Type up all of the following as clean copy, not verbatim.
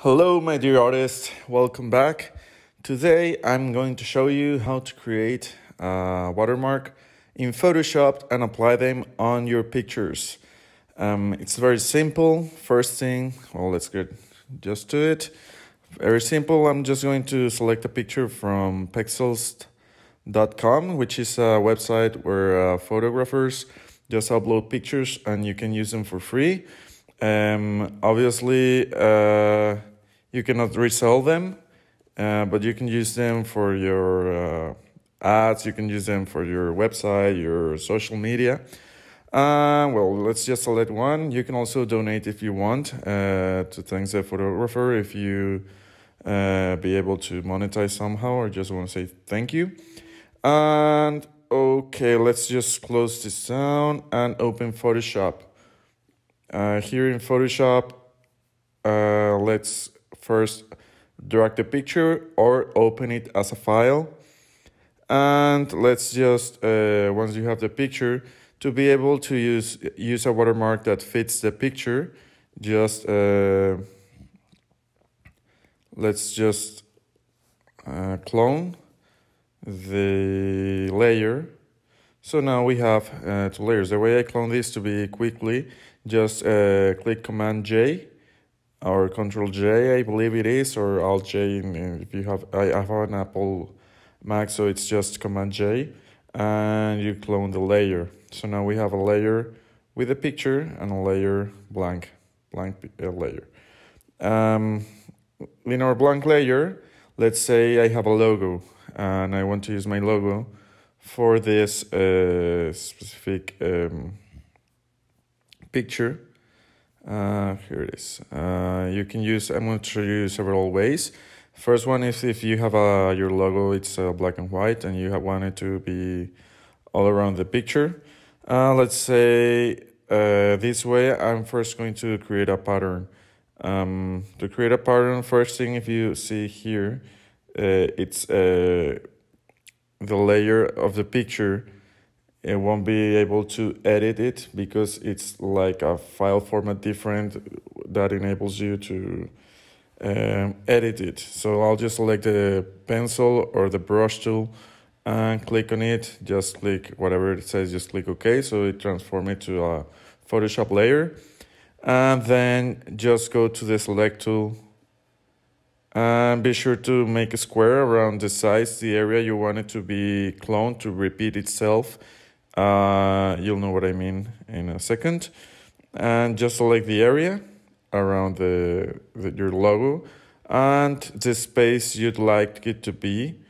Hello, my dear artist. Welcome back. Today, I'm going to show you how to create a watermark in Photoshop and apply them on your pictures. It's very simple. First thing, well, let's get just to it. Very simple. I'm just going to select a picture from pexels.com, which is a website where photographers just upload pictures and you can use them for free. Obviously, you cannot resell them, but you can use them for your ads. You can use them for your website, your social media. Well, let's just select one. You can also donate if you want to thank the photographer if you be able to monetize somehow or just want to say thank you. And okay, let's just close this down and open Photoshop. Here in Photoshop, let's first drag the picture or open it as a file. And let's just, once you have the picture, to be able to use a watermark that fits the picture, just let's just clone the layer. So now we have two layers. The way I clone this to be quickly, just click Command J or Control J, I believe it is, or Alt J. If you have, I have an Apple Mac, so it's just Command J, and you clone the layer. So now we have a layer with a picture and a layer blank layer. In our blank layer, let's say I have a logo and I want to use my logo for this specific picture. Here it is. You can use, I'm going to show you several ways. First one is if you have your logo, it's black and white and you want it to be all around the picture. Let's say this way, I'm first going to create a pattern. To create a pattern, first thing, if you see here, it's the layer of the picture. It won't be able to edit it because it's like a file format different that enables you to edit it. So I'll just select the pencil or the brush tool and click on it. Just click whatever it says, just click OK. So it transforms it to a Photoshop layer. And then just go to the select tool and be sure to make a square around the size, the area you want it to be cloned to repeat itself. You'll know what I mean in a second. And just select the area around your logo and the space you'd like it to be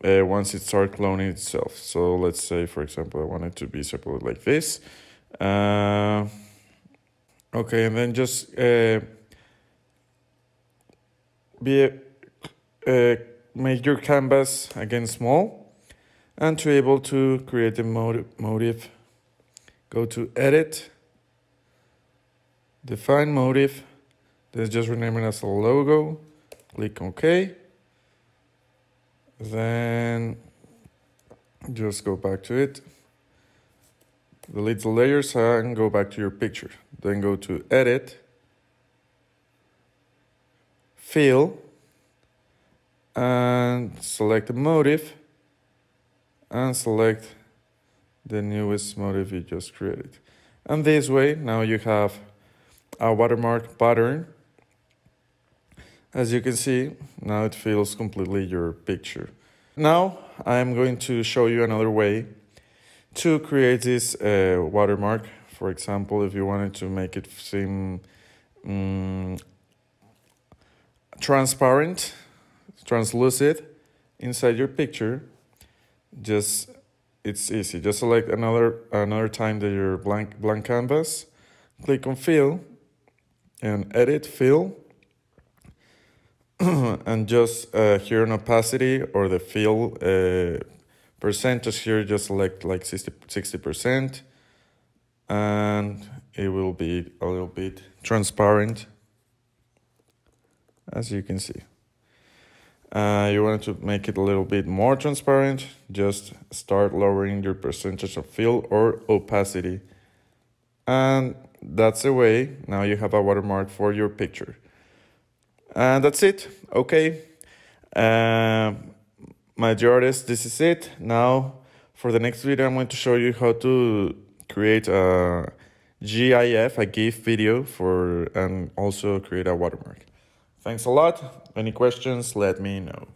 once it starts cloning itself. So let's say, for example, I want it to be separated like this. Okay, and then just make your canvas again small. And to be able to create the motif, go to Edit, Define Motif. Let's just rename it as a logo. Click OK. Then just go back to it. Delete the layers and go back to your picture. Then go to Edit, Fill, and select the motif. And select the newest motif you just created. And this way, now you have a watermark pattern. As you can see, now it fills completely your picture. Now, I'm going to show you another way to create this watermark. For example, if you wanted to make it seem transparent, translucent inside your picture, it's easy. Just select another time that your blank canvas, click on Fill and Edit Fill, and just here on opacity or the fill percentage here, just select like 60%, and it will be a little bit transparent, as you can see. You want to make it a little bit more transparent, just start lowering your percentage of fill or opacity. And that's the way, now you have a watermark for your picture. And that's it. Okay. My dear artist, this is it. Now, for the next video, I'm going to show you how to create a GIF, a GIF video and also create a watermark. Thanks a lot. Any questions, let me know.